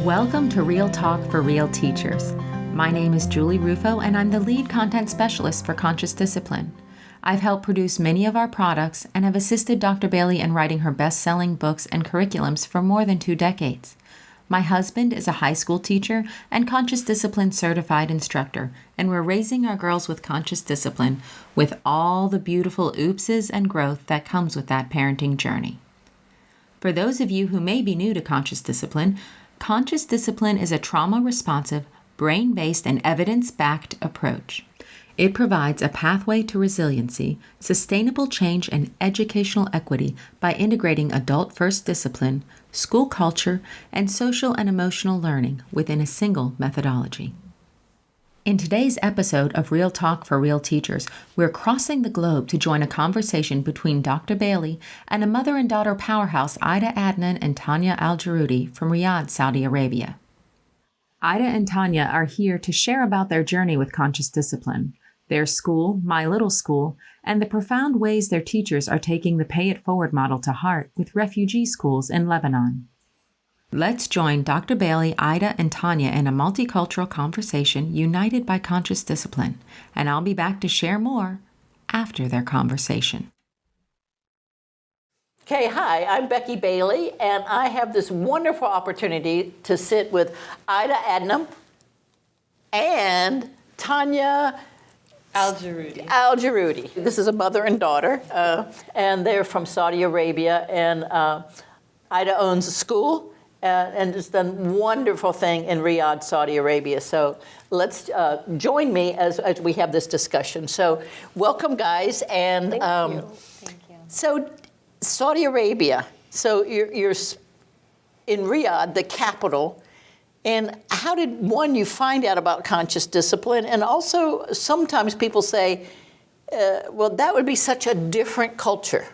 Welcome to Real Talk for Real Teachers. My name is Julie Rufo, and I'm the lead content specialist for Conscious Discipline. I've helped produce many of our products and have assisted Dr. Bailey in writing her best-selling books and curriculums for more than 2 decades. My husband is a high school teacher and Conscious Discipline certified instructor, and we're raising our girls with Conscious Discipline with all the beautiful oopses and growth that comes with that parenting journey. For those of you who may be new to Conscious Discipline is a trauma-responsive, brain-based, and evidence-backed approach. It provides a pathway to resiliency, sustainable change, and educational equity by integrating adult-first discipline, school culture, and social and emotional learning within a single methodology. In today's episode of Real Talk for Real Teachers, we're crossing the globe to join a conversation between Dr. Bailey and a mother and daughter powerhouse, Aida Adnan and Tania Jaroudy from Riyadh, Saudi Arabia. Aida and Tania are here to share about their journey with Conscious Discipline, their school, My Little School, and the profound ways their teachers are taking the Pay It Forward model to heart with refugee schools in Lebanon. Let's join Dr. Bailey, Aida, and Tania in a multicultural conversation united by Conscious Discipline, and I'll be back to share more after their conversation. Okay, hi, I'm Becky Bailey, and I have this wonderful opportunity to sit with Aida Adnan and Tania Jaroudy. This is a mother and daughter, and they're from Saudi Arabia, and Aida owns a school and has done wonderful thing in Riyadh, Saudi Arabia. So let's join me as we have this discussion. So welcome, guys. And Thank you. So Saudi Arabia, so you're in Riyadh, the capital. And how did, you find out about Conscious Discipline? And also, sometimes people say, well, that would be such a different culture.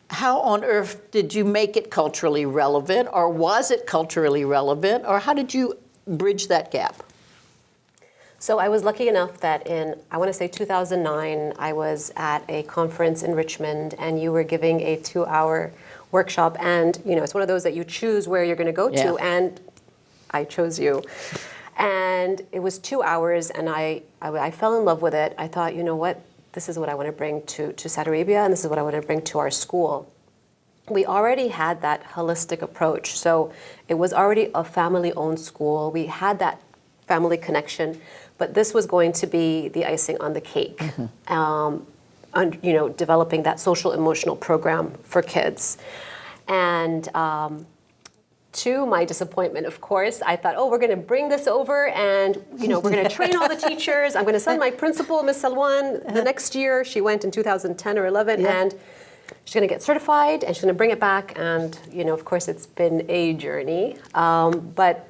How on earth did you make it culturally relevant? Or was it culturally relevant? Or how did you bridge that gap? So I was lucky enough that in, I want to say 2009, I was at a conference in Richmond, and you were giving a 2-hour workshop. And, it's one of those that you choose where you're going to go to. And I chose you. And it was 2 hours, and I fell in love with it. I thought, you know what? This is what I want to bring to Saudi Arabia, and this is what I want to bring to our school. We already had that holistic approach. So it was already a family-owned school. We had that family connection, but this was going to be the icing on the cake. Developing that social emotional program for kids. And to my disappointment, of course, I thought, we're going to bring this over and, we're going to train all the teachers. I'm going to send my principal, Miss Salwan, the next year. She went in 2010 or 11, and she's going to get certified, and she's going to bring it back. And, of course, it's been a journey, but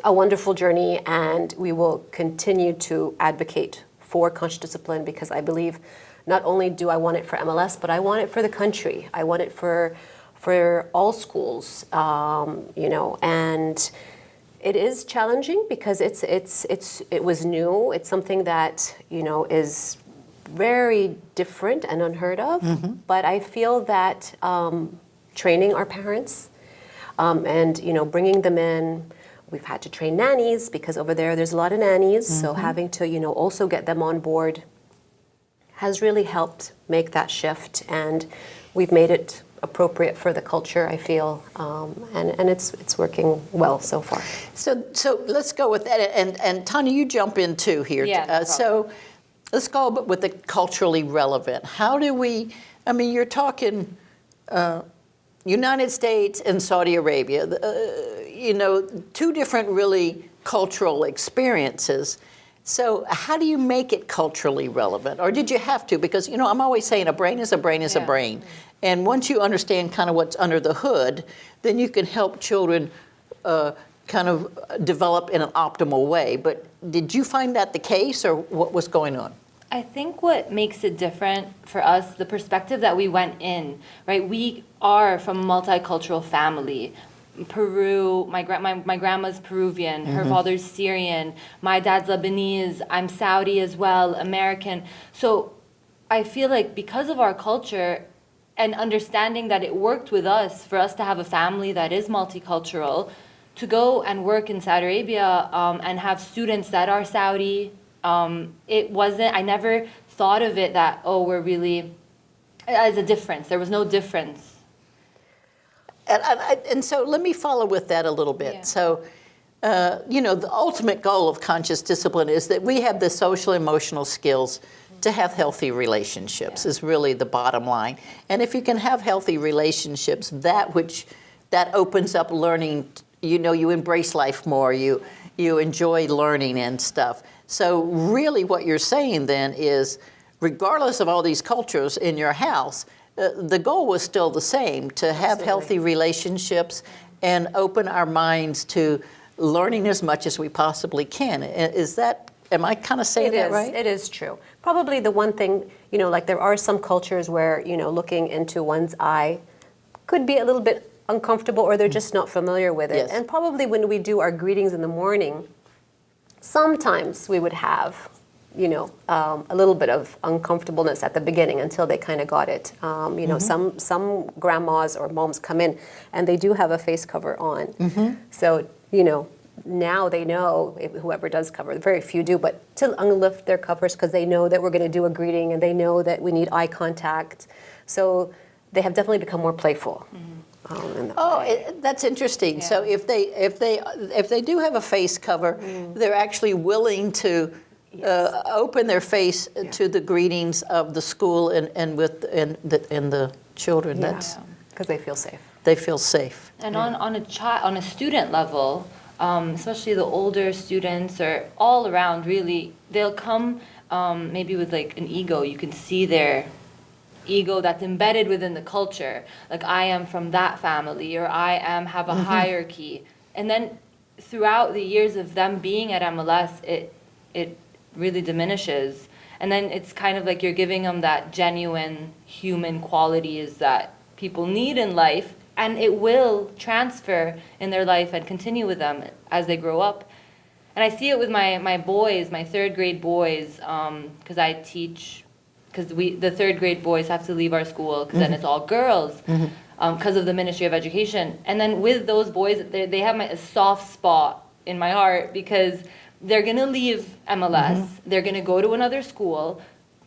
a wonderful journey. And we will continue to advocate for Conscious Discipline, because I believe not only do I want it for MLS, but I want it for the country. I want it for all schools, and it is challenging because it was new. It's something that is very different and unheard of. But I feel that training our parents and bringing them in. We've had to train nannies because over there's a lot of nannies. So having to also get them on board has really helped make that shift, and we've made it appropriate for the culture, I feel, and it's working well so far. So let's go with that, and Tania, you jump in too here. Yeah. So let's go with the culturally relevant. How do we? You're talking United States and Saudi Arabia. 2 different really cultural experiences. So how do you make it culturally relevant? Or did you have to? Because, I'm always saying a brain is a brain is a brain. And once you understand kind of what's under the hood, then you can help children kind of develop in an optimal way. But did you find that the case, or what was going on? I think what makes it different for us, the perspective that we went in, right? We are from a multicultural family. Peru, my grandma's Peruvian, her father's Syrian, my dad's Lebanese, I'm Saudi as well, American. So I feel like because of our culture and understanding that it worked with us, for us to have a family that is multicultural, to go and work in Saudi Arabia and have students that are Saudi, it wasn't, I never thought of it that, oh, we're really, as a difference. There was no difference. And so let me follow with that a little bit. Yeah. So, the ultimate goal of conscious discipline is that we have the social emotional skills to have healthy relationships, is really the bottom line. And if you can have healthy relationships, that opens up learning, you embrace life more, you enjoy learning and stuff. So really what you're saying then is, regardless of all these cultures in your house, the goal was still the same, to have healthy relationships and open our minds to learning as much as we possibly can. Am I kind of saying that right? It is true. Probably the one thing, like there are some cultures where, looking into one's eye could be a little bit uncomfortable, or they're just not familiar with it. Yes. And probably when we do our greetings in the morning, sometimes we would have, a little bit of uncomfortableness at the beginning until they kind of got it. Some grandmas or moms come in and they do have a face cover on. So, now they know, whoever does cover, very few do, but to unlift their covers because they know that we're going to do a greeting and they know that we need eye contact. So they have definitely become more playful. That's interesting. Yeah. So if they do have a face cover, they're actually willing to open their face to the greetings of the school and the children. That's because they feel safe. They feel safe. And on a student level, especially the older students or all around, really, they'll come maybe with like an ego. You can see their ego that's embedded within the culture. Like, I am from that family, or I have a hierarchy. And then throughout the years of them being at MLS, it really diminishes. And then it's kind of like you're giving them that genuine human qualities that people need in life, and it will transfer in their life and continue with them as they grow up. And I see it with my boys, my third grade boys, because I teach, because the third grade boys have to leave our school because then it's all girls because of the Ministry of Education. And then with those boys, they have a soft spot in my heart because they're going to leave MLS, they're going to go to another school,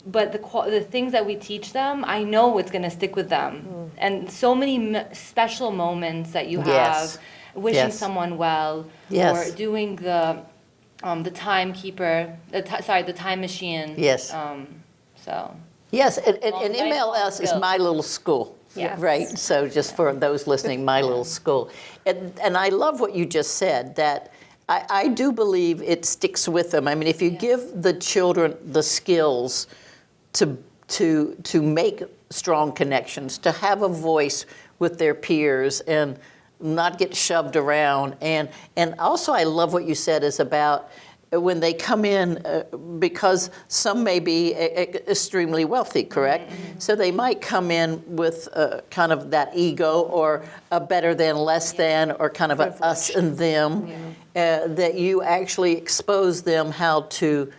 but the things that we teach them, I know it's going to stick with them. And so many special moments that you have, wishing someone well, or doing the timekeeper, the time machine. Yes. Yes, and MLS is my little school. Yes. Right? So just for those listening, my little school. And I love what you just said, that I do believe it sticks with them. I mean, if you give the children the skills to make strong connections, to have a voice with their peers and not get shoved around. And also I love what you said is about when they come in, because some may be extremely wealthy, correct? So they might come in with kind of that ego, or a better than, less than, or kind of a us and them, that you actually expose them how to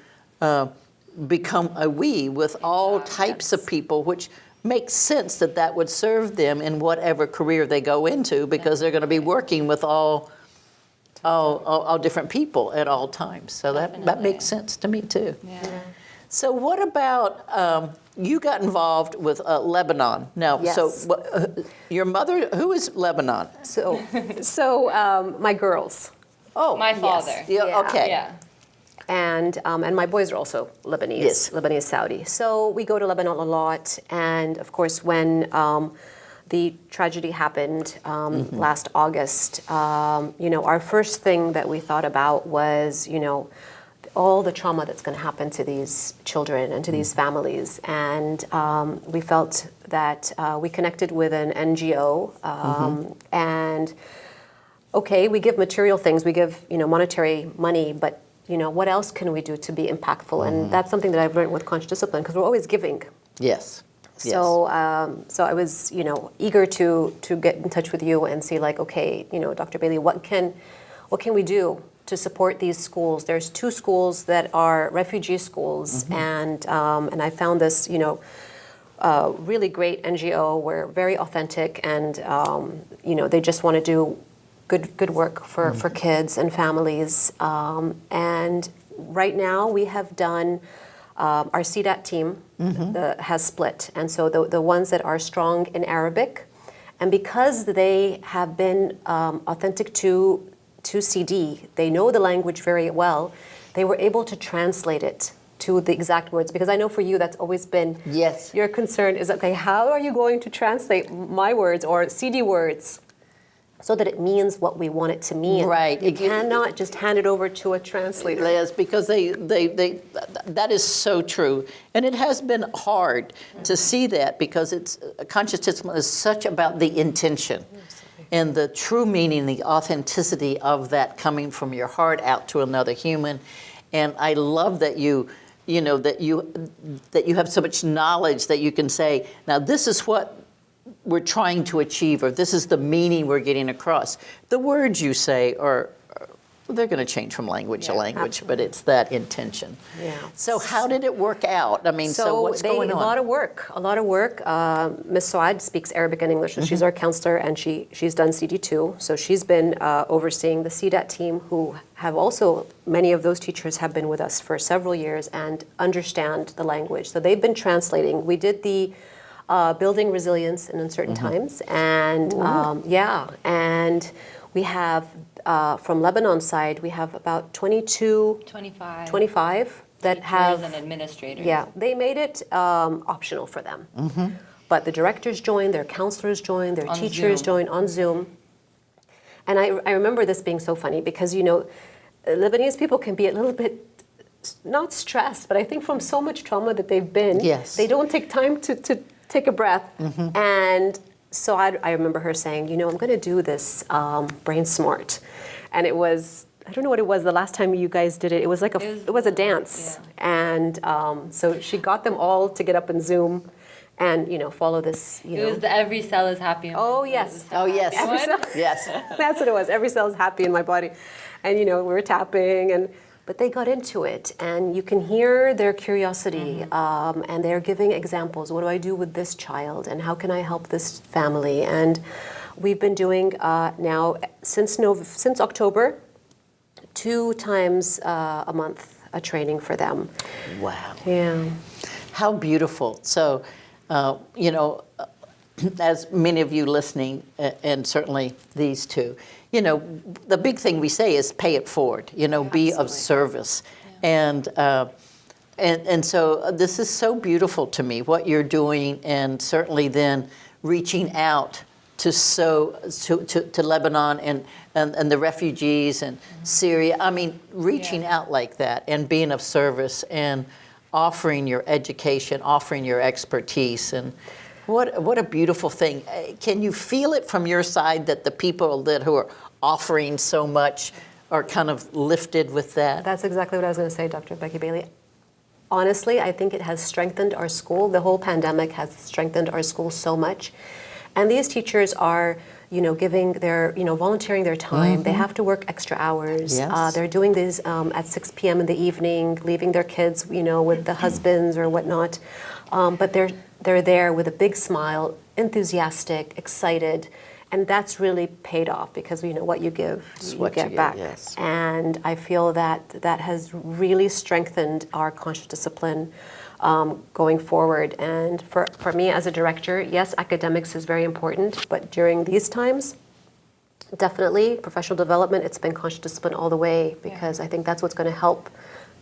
become a we with all types of people, which makes sense that would serve them in whatever career they go into, because they're going to be working with all different people at all times. So that makes sense to me too. Yeah. So what about, you got involved with Lebanon. Now, so your mother, who is Lebanon? So my girls. Oh, My father. Yeah, okay. Yeah. And my boys are also Lebanese, Lebanese Saudi. So we go to Lebanon a lot. And of course, when the tragedy happened last August, our first thing that we thought about was, all the trauma that's going to happen to these children and to these families. And we felt that we connected with an NGO, and okay, we give material things, we give monetary money, but what else can we do to be impactful? And that's something that I've learned with conscious discipline, because we're always giving. Yes. So I was eager to get in touch with you and see, like, okay, Dr. Bailey, what can we do to support these schools? There's 2 schools that are refugee schools, and I found this really great NGO. We're very authentic, and they just want to do good work for kids and families. And right now we have done, our CDAT team has split. And so the ones that are strong in Arabic, and because they have been authentic to CD, they know the language very well, they were able to translate it to the exact words. Because I know for you that's always been Yes. your concern is, okay, how are you going to translate my words or CD words so that it means what we want it to mean? Right. You cannot just hand it over to a translator. Yes, because they that is so true, and it has been hard to see that because it's conscious discipline is such about the intention and the true meaning, the authenticity of that coming from your heart out to another human. And I love that you have so much knowledge that you can say, now this is what we're trying to achieve, or this is the meaning we're getting across. The words you say are, they're going to change from language to language, absolutely. but it's that intention. Yeah. So how did it work out? I mean, so what's going on? A lot of work. Ms. Suad speaks Arabic and English, so she's our counselor, and she's done CD2. So she's been overseeing the CDAT team, who have also, many of those teachers have been with us for several years and understand the language. So they've been translating. We did the building resilience in uncertain times, and and we have from Lebanon side, we have about 25 that have and administrators. Yeah, they made it optional for them. But the directors joined, their counselors joined, their teachers joined on Zoom. And I remember this being so funny because, Lebanese people can be a little bit not stressed, but I think from so much trauma that they've been, they don't take time to take a breath. And so I remember her saying, I'm going to do this Brain Smart. And it was, I don't know what it was the last time you guys did it. It was like it was a dance. Yeah. And so she got them all to get up in Zoom and, follow this, It was the every cell is happy. Oh, yes. Oh, yes. Every cell. Yes. That's what it was. Every cell is happy in my body. And, we were tapping but they got into it, and you can hear their curiosity, and they're giving examples. What do I do with this child, and how can I help this family? And we've been doing now since October, 2 times a month a training for them. Wow. Yeah. How beautiful. So, as many of you listening, and certainly these two, the big thing we say is pay it forward, be of service. Yeah. And so this is so beautiful to me, what you're doing, and certainly then reaching out to Lebanon and the refugees and Syria. I mean, reaching out like that and being of service and offering your education, offering your expertise. And what a beautiful thing. Can you feel it from your side that the people who are offering so much are kind of lifted with that? That's exactly what I was going to say, Dr. Becky Bailey. Honestly, I think it has strengthened our school. The whole pandemic has strengthened our school so much. And these teachers are, giving their, volunteering their time. They have to work extra hours. Yes. They're doing these at 6 p.m. in the evening, leaving their kids, with the husbands or whatnot. But they're there with a big smile, enthusiastic, excited. And that's really paid off because what you give, you get back. Yes. And I feel that has really strengthened our conscious discipline going forward. And for me as a director, yes, academics is very important, but during these times, definitely professional development, it's been conscious discipline all the way because I think that's what's going to help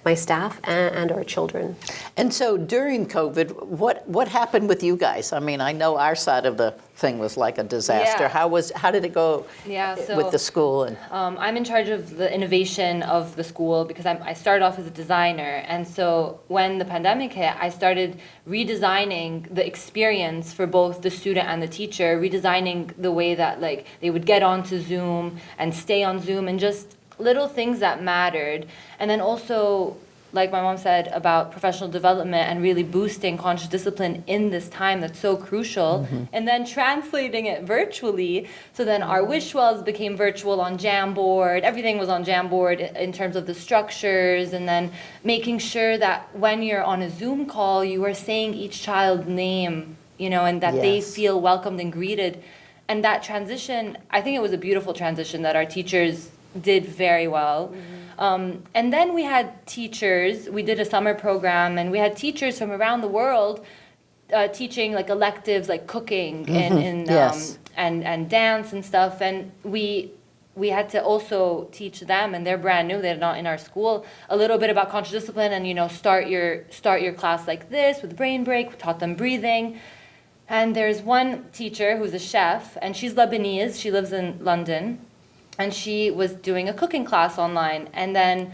my staff and our children. And so during COVID, what happened with you guys? I mean, I know our side of the thing was like a disaster. Yeah. How did it go with the school? And I'm in charge of the innovation of the school because I started off as a designer. And so when the pandemic hit, I started redesigning the experience for both the student and the teacher, redesigning the way that they would get onto Zoom and stay on Zoom and just little things that mattered. And then also, like my mom said, about professional development and really boosting conscious discipline in this time that's so crucial, and then translating it virtually. So then our wish wells became virtual on Jamboard. Everything was on Jamboard in terms of the structures, and then making sure that when you're on a Zoom call, you are saying each child's name, and that they feel welcomed and greeted. And that transition, I think it was a beautiful transition that our teachers did very well. And then we had teachers, we did a summer program, and we had teachers from around the world teaching like electives like cooking Yes. and dance and stuff. And we had to also teach them, and they're brand new, they're not in our school, a little bit about conscious discipline and, you know, start your class like this with brain break. We taught them breathing. And there's one teacher who's a chef, and she's Lebanese, she lives in London, and she was doing a cooking class online. And then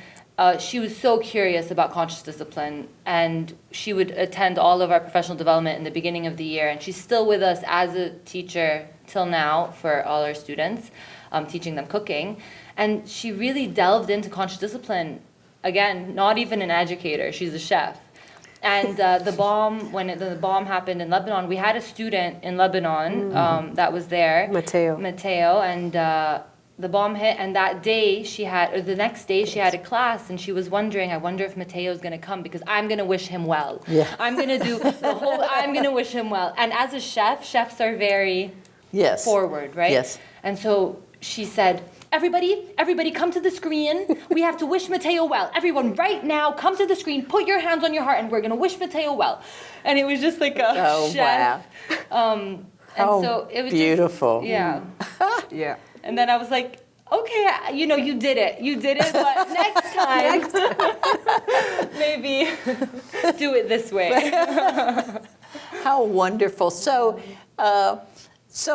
she was so curious about conscious discipline, and she would attend all of our professional development in the beginning of the year, and she's still with us as a teacher till now for all our students, teaching them cooking. And she really delved into conscious discipline. Again, not even an educator, she's a chef. And when the bomb happened in Lebanon, we had a student in Lebanon that was there, Mateo, and the bomb hit, and the next day she had a class, and she was wondering, I wonder if Mateo's going to come, because I'm going to wish him well. Yeah. I'm going to do I'm going to wish him well. And as a chef, chefs are very forward, right? Yes. And so she said, everybody come to the screen. We have to wish Mateo well. Everyone right now, come to the screen, put your hands on your heart, and we're going to wish Mateo well. And it was just like a chef. Wow. And so it was beautiful. Yeah. Yeah. And then I was like, okay, you know, you did it, but next time, maybe do it this way. How wonderful. So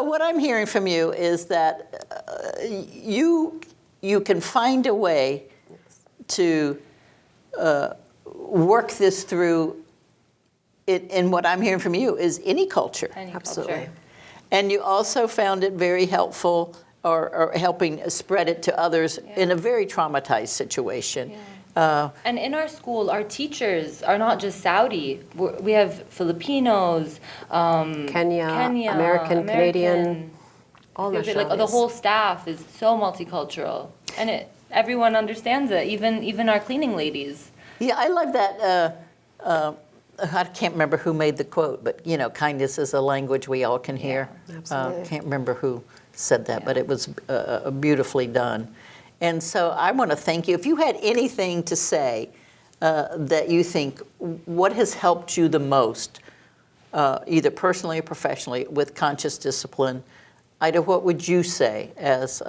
what I'm hearing from you is that you can find a way to work this through. And what I'm hearing from you is any culture. Absolutely. And you also found it very helpful, or helping spread it to others in a very traumatized situation. Yeah. And in our school, our teachers are not just Saudi. We have Filipinos, Kenya, American, Canadian, all nationalities. Like the whole staff is so multicultural, and everyone understands it. Even our cleaning ladies. Yeah, I love that. I can't remember who made the quote, but you know, kindness is a language we all can hear. Absolutely. Can't remember who said that, but it was beautifully done. And so I want to thank you. If you had anything to say that you think, what has helped you the most, either personally or professionally, with conscious discipline, Aida, what would you say? As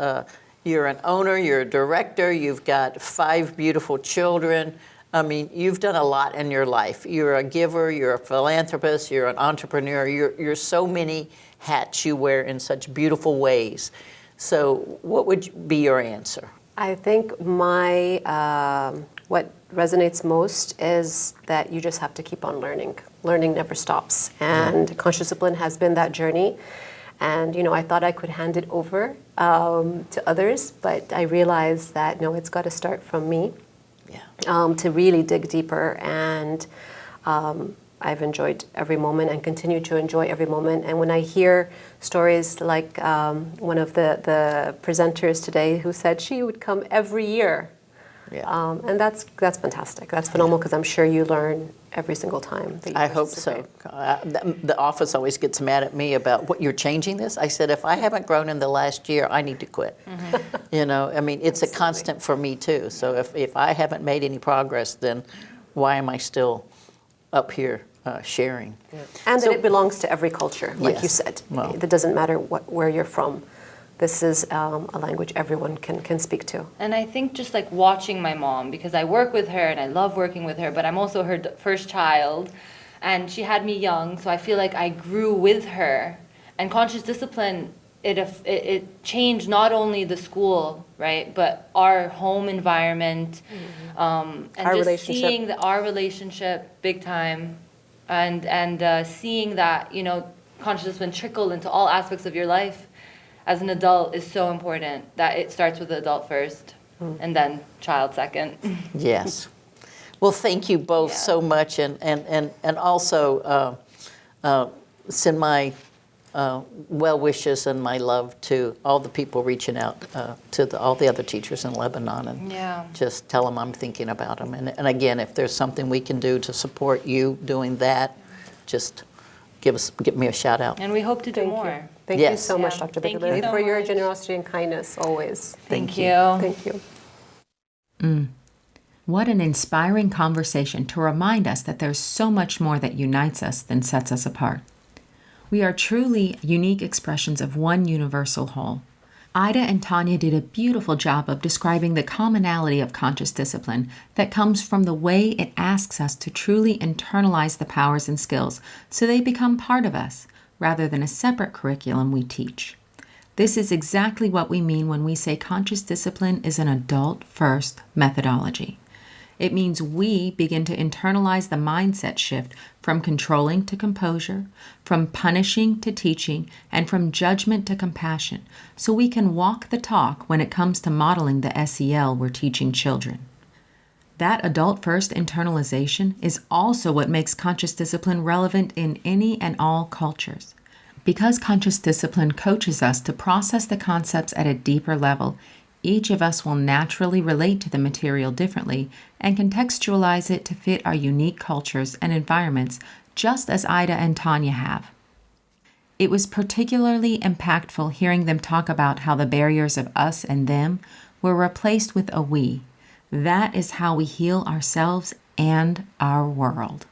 you're an owner, you're a director, you've got 5 beautiful children. I mean, you've done a lot in your life. You're a giver, you're a philanthropist, you're an entrepreneur. You're so many hats you wear in such beautiful ways. So what would be your answer? I think what resonates most is that you just have to keep on learning. Learning never stops. And conscious discipline has been that journey. And, you know, I thought I could hand it over to others, but I realized that, no, it's got to start from me. To really dig deeper, and I've enjoyed every moment and continue to enjoy every moment. And when I hear stories like one of the presenters today who said she would come every year, and that's fantastic. That's phenomenal, because I'm sure you learn every single time that you I hope so. The office always gets mad at me about, what, you're changing this? I said, if I haven't grown in the last year, I need to quit. You know, I mean, it's a constant for me too. So if I haven't made any progress, then why am I still up here sharing? And that it belongs to every culture, like you said. Well, it doesn't matter where you're from. This is a language everyone can speak to. And I think just like watching my mom, because I work with her and I love working with her, but I'm also her first child, and she had me young, so I feel like I grew with her. And conscious discipline, it changed not only the school, right, but our home environment, and our just relationship. seeing our relationship big time, and seeing that, you know, conscious discipline trickle into all aspects of your life as an adult is so important, that it starts with the adult first and then child second. Yes. Well, thank you both so much, and also send my well wishes and my love to all the people reaching out to all the other teachers in Lebanon, and just tell them I'm thinking about them. And again, if there's something we can do to support you doing that, just give me a shout out. And we hope to do Thank more. you. Thank Yes. you so much, Yeah. Dr. Thank Becky, you so for your much. generosity and kindness always. Thank you. Thank you. What an inspiring conversation to remind us that there's so much more that unites us than sets us apart. We are truly unique expressions of one universal whole. Aida and Tania did a beautiful job of describing the commonality of conscious discipline that comes from the way it asks us to truly internalize the powers and skills so they become part of us, rather than a separate curriculum we teach. This is exactly what we mean when we say conscious discipline is an adult-first methodology. It means we begin to internalize the mindset shift from controlling to composure, from punishing to teaching, and from judgment to compassion, so we can walk the talk when it comes to modeling the SEL we're teaching children. That adult-first internalization is also what makes conscious discipline relevant in any and all cultures. Because conscious discipline coaches us to process the concepts at a deeper level, each of us will naturally relate to the material differently and contextualize it to fit our unique cultures and environments, just as Aida and Tania have. It was particularly impactful hearing them talk about how the barriers of us and them were replaced with a we. That is how we heal ourselves and our world.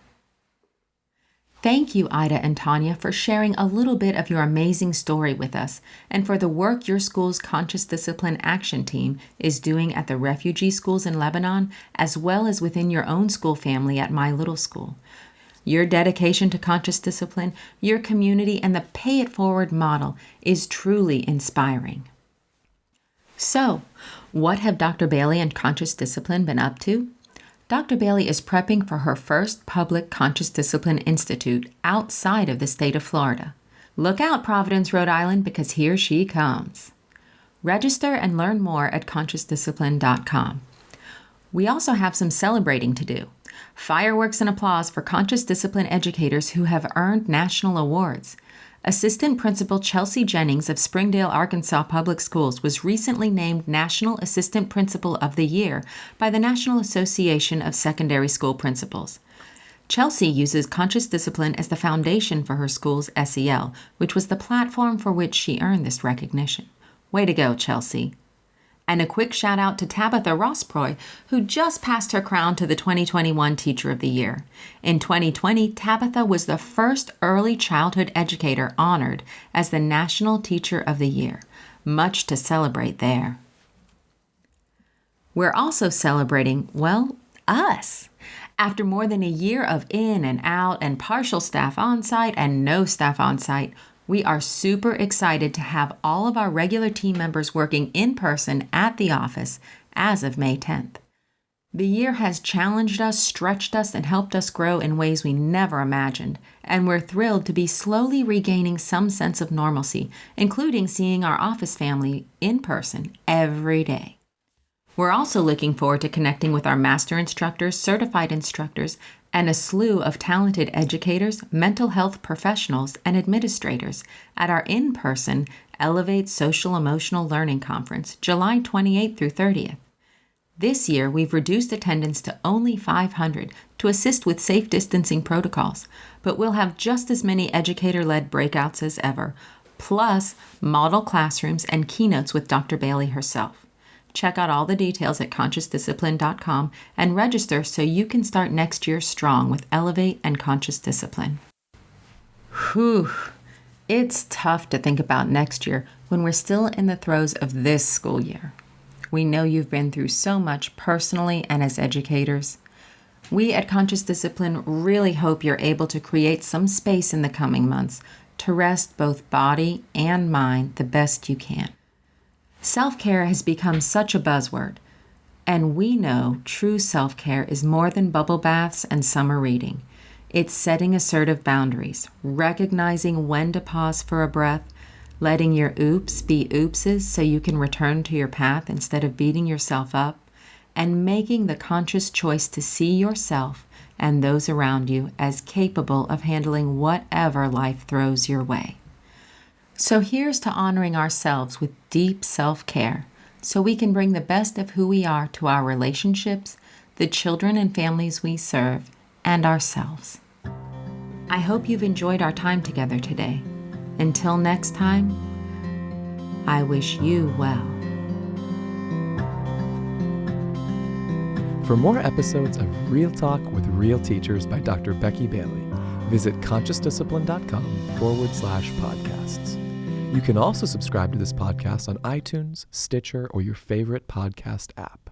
Thank you, Aida and Tania, for sharing a little bit of your amazing story with us and for the work your school's Conscious Discipline Action Team is doing at the refugee schools in Lebanon, as well as within your own school family at My Little School. Your dedication to conscious discipline, your community, and the Pay It Forward model is truly inspiring. So, what have Dr. Bailey and Conscious Discipline been up to? Dr. Bailey is prepping for her first public Conscious Discipline Institute outside of the state of Florida. Look out, Providence, Rhode Island, because here she comes. Register and learn more at consciousdiscipline.com. We also have some celebrating to do. Fireworks and applause for Conscious Discipline educators who have earned national awards. Assistant Principal Chelsea Jennings of Springdale, Arkansas Public Schools was recently named National Assistant Principal of the Year by the National Association of Secondary School Principals. Chelsea uses conscious discipline as the foundation for her school's SEL, which was the platform for which she earned this recognition. Way to go, Chelsea. And a quick shout out to Tabitha Rossproy, who just passed her crown to the 2021 Teacher of the Year. In 2020, Tabitha was the first early childhood educator honored as the National Teacher of the Year. Much to celebrate there. We're also celebrating, well, us. After more than a year of in and out and partial staff on site and no staff on site, we are super excited to have all of our regular team members working in person at the office as of May 10th. The year has challenged us, stretched us, and helped us grow in ways we never imagined, and we're thrilled to be slowly regaining some sense of normalcy, including seeing our office family in person every day. We're also looking forward to connecting with our master instructors, certified instructors, and a slew of talented educators, mental health professionals, and administrators at our in-person Elevate Social Emotional Learning Conference, July 28th through 30th. This year, we've reduced attendance to only 500 to assist with safe distancing protocols, but we'll have just as many educator-led breakouts as ever, plus model classrooms and keynotes with Dr. Bailey herself. Check out all the details at consciousdiscipline.com and register so you can start next year strong with Elevate and Conscious Discipline. Whew, it's tough to think about next year when we're still in the throes of this school year. We know you've been through so much personally and as educators. We at Conscious Discipline really hope you're able to create some space in the coming months to rest both body and mind the best you can. Self-care has become such a buzzword, and we know true self-care is more than bubble baths and summer reading. It's setting assertive boundaries, recognizing when to pause for a breath, letting your oops be oopses so you can return to your path instead of beating yourself up, and making the conscious choice to see yourself and those around you as capable of handling whatever life throws your way. So here's to honoring ourselves with deep self-care so we can bring the best of who we are to our relationships, the children and families we serve, and ourselves. I hope you've enjoyed our time together today. Until next time, I wish you well. For more episodes of Real Talk with Real Teachers by Dr. Becky Bailey, visit consciousdiscipline.com/podcasts. You can also subscribe to this podcast on iTunes, Stitcher, or your favorite podcast app.